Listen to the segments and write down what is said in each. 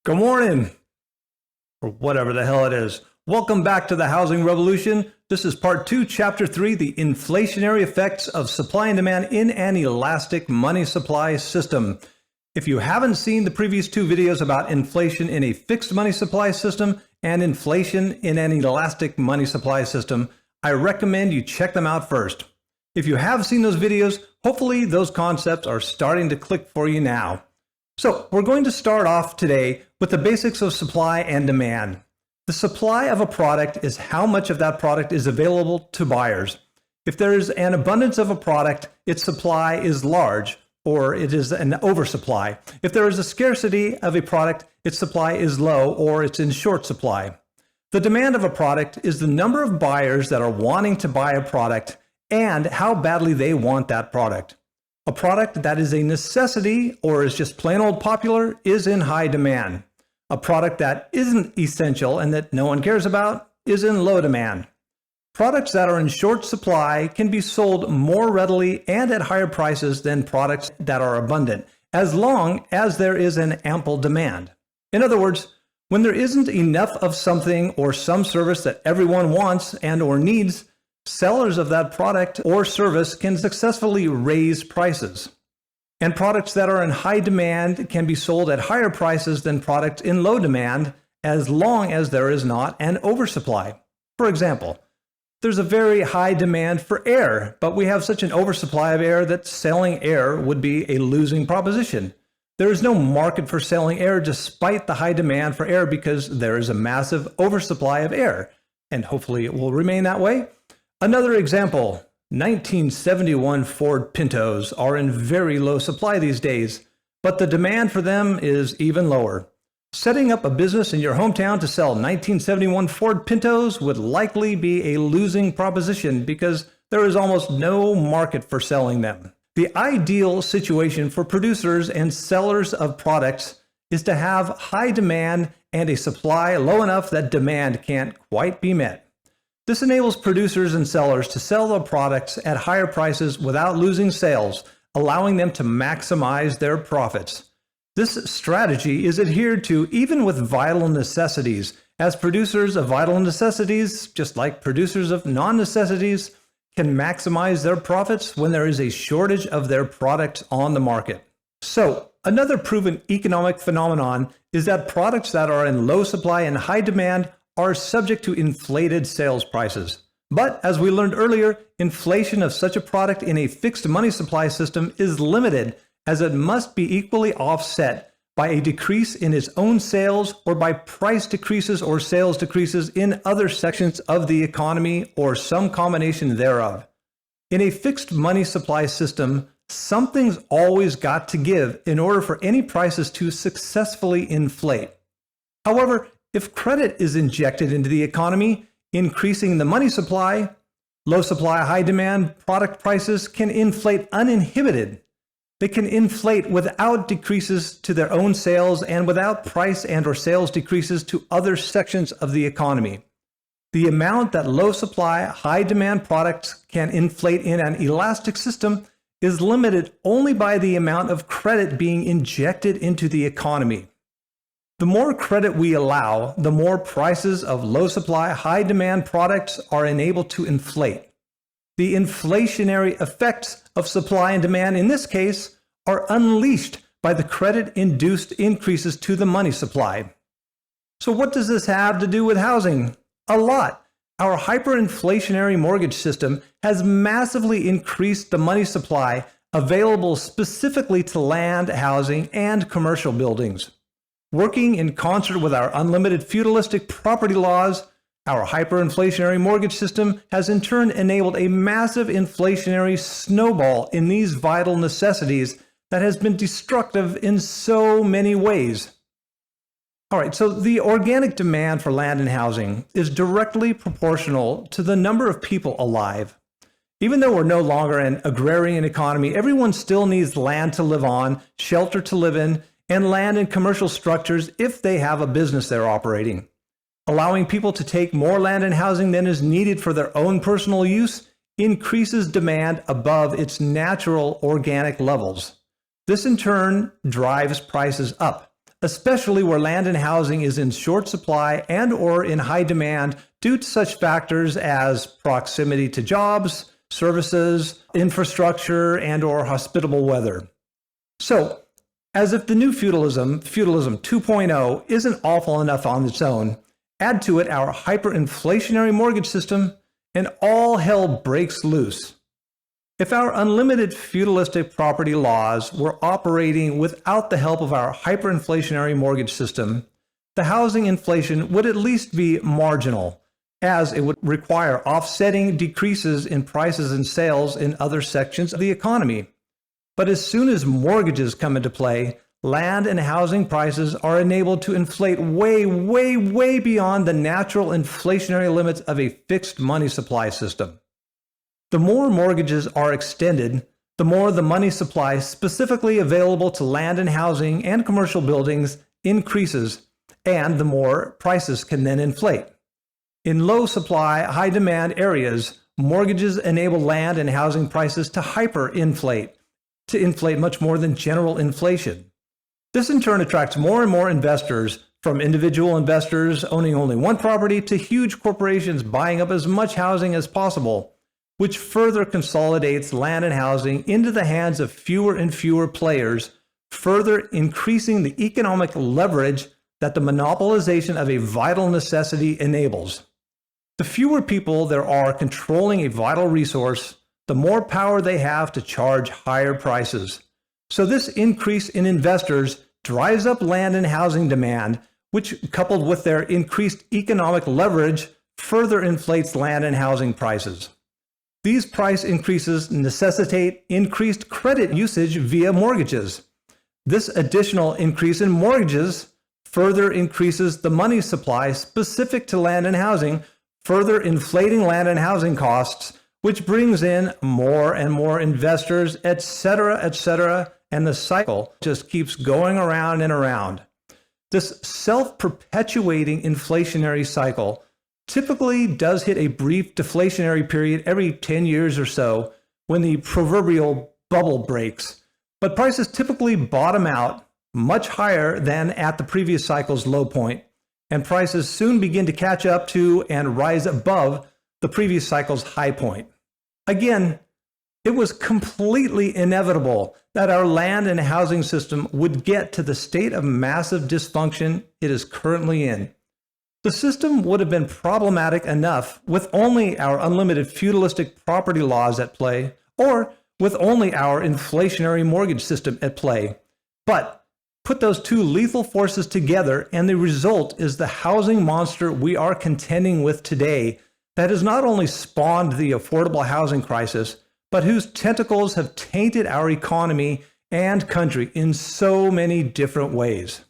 Good morning, or whatever the hell it is. Welcome back to the Housing Revolution. This is part 2, chapter 3, the inflationary effects of supply and demand in an elastic money supply system. If you haven't seen the previous 2 videos about inflation in a fixed money supply system and inflation in an elastic money supply system, I recommend you check them out first. If you have seen those videos, hopefully those concepts are starting to click for you now. So we're going to start off today with the basics of supply and demand. The supply of a product is how much of that product is available to buyers. If there is an abundance of a product, its supply is large, or it is an oversupply. If there is a scarcity of a product, its supply is low, or it's in short supply. The demand of a product is the number of buyers that are wanting to buy a product and how badly they want that product. A product that is a necessity or is just plain old popular is in high demand. A product that isn't essential and that no one cares about is in low demand. Products that are in short supply can be sold more readily and at higher prices than products that are abundant, as long as there is an ample demand. In other words, when there isn't enough of something or some service that everyone wants and or needs, sellers of that product or service can successfully raise prices. And products that are in high demand can be sold at higher prices than products in low demand, as long as there is not an oversupply. For example, there's a very high demand for air, but we have such an oversupply of air that selling air would be a losing proposition. There is no market for selling air despite the high demand for air because there is a massive oversupply of air, and hopefully it will remain that way. Another example, 1971 Ford Pintos are in very low supply these days, but the demand for them is even lower. Setting up a business in your hometown to sell 1971 Ford Pintos would likely be a losing proposition because there is almost no market for selling them. The ideal situation for producers and sellers of products is to have high demand and a supply low enough that demand can't quite be met. This enables producers and sellers to sell their products at higher prices without losing sales, allowing them to maximize their profits. This strategy is adhered to even with vital necessities, as producers of vital necessities, just like producers of non-necessities, can maximize their profits when there is a shortage of their product on the market. So, another proven economic phenomenon is that products that are in low supply and high demand are subject to inflated sales prices. But as we learned earlier, inflation of such a product in a fixed money supply system is limited, as it must be equally offset by a decrease in its own sales or by price decreases or sales decreases in other sections of the economy or some combination thereof. In a fixed money supply system, something's always got to give in order for any prices to successfully inflate. However, if credit is injected into the economy, increasing the money supply, low supply, high demand product prices can inflate uninhibited. They can inflate without decreases to their own sales and without price and or sales decreases to other sections of the economy. The amount that low supply, high demand products can inflate in an elastic system is limited only by the amount of credit being injected into the economy. The more credit we allow, the more prices of low supply, high demand products are enabled to inflate. The inflationary effects of supply and demand in this case are unleashed by the credit-induced increases to the money supply. So what does this have to do with housing? A lot. Our hyperinflationary mortgage system has massively increased the money supply available specifically to land, housing, and commercial buildings. Working in concert with our unlimited feudalistic property laws, our hyperinflationary mortgage system has in turn enabled a massive inflationary snowball in these vital necessities that has been destructive in so many ways. All right, so the organic demand for land and housing is directly proportional to the number of people alive. Even though we're no longer an agrarian economy, everyone still needs land to live on, shelter to live in, and land and commercial structures if they have a business they're operating. Allowing people to take more land and housing than is needed for their own personal use increases demand above its natural organic levels. This in turn drives prices up. especially where land and housing is in short supply and or in high demand due to such factors as proximity to jobs, services, infrastructure, and or hospitable weather. So, as if the new feudalism 2.0, isn't awful enough on its own, add to it our hyperinflationary mortgage system, and all hell breaks loose. If our unlimited feudalistic property laws were operating without the help of our hyperinflationary mortgage system, the housing inflation would at least be marginal, as it would require offsetting decreases in prices and sales in other sections of the economy. But as soon as mortgages come into play, land and housing prices are enabled to inflate way beyond the natural inflationary limits of a fixed money supply system. The more mortgages are extended, the more the money supply specifically available to land and housing and commercial buildings increases, and the more prices can then inflate. In low supply, high demand areas, mortgages enable land and housing prices to hyperinflate, to inflate much more than general inflation. This in turn attracts more and more investors, from individual investors owning only one property to huge corporations buying up as much housing as possible, which further consolidates land and housing into the hands of fewer and fewer players, further increasing the economic leverage that the monopolization of a vital necessity enables. The fewer people there are controlling a vital resource, the more power they have to charge higher prices. So this increase in investors drives up land and housing demand, which, coupled with their increased economic leverage, further inflates land and housing prices. These price increases necessitate increased credit usage via mortgages. This additional increase in mortgages further increases the money supply specific to land and housing, further inflating land and housing costs, which brings in more and more investors, etc., and the cycle just keeps going around and around. This self-perpetuating inflationary cycle typically does hit a brief deflationary period every 10 years or so when the proverbial bubble breaks, but prices typically bottom out much higher than at the previous cycle's low point, and prices soon begin to catch up to and rise above the previous cycle's high point. Again, it was completely inevitable that our land and housing system would get to the state of massive dysfunction it is currently in. The system would have been problematic enough with only our unlimited feudalistic property laws at play, or with only our inflationary mortgage system at play. But put those two lethal forces together, and the result is the housing monster we are contending with today that has not only spawned the affordable housing crisis, but whose tentacles have tainted our economy and country in so many different ways.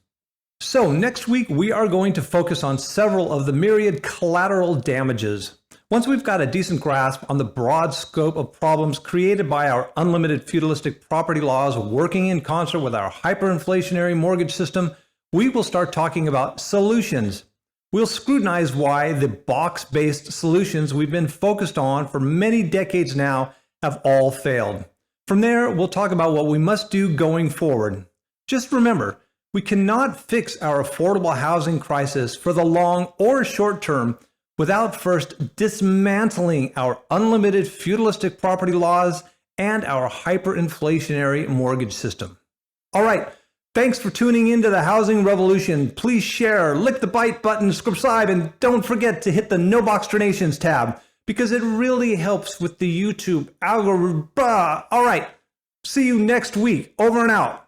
So next week, we are going to focus on several of the myriad collateral damages. Once we've got a decent grasp on the broad scope of problems created by our unlimited feudalistic property laws working in concert with our hyperinflationary mortgage system, we will start talking about solutions. We'll scrutinize why the box-based solutions we've been focused on for many decades now have all failed. From there, we'll talk about what we must do going forward. Just remember, we cannot fix our affordable housing crisis for the long or short term without first dismantling our unlimited feudalistic property laws and our hyperinflationary mortgage system. All right, thanks for tuning into the Housing Revolution. Please share, lick the bite button, subscribe, and don't forget to hit the No Box Donations tab because it really helps with the YouTube algorithm. All right, see you next week. Over and out.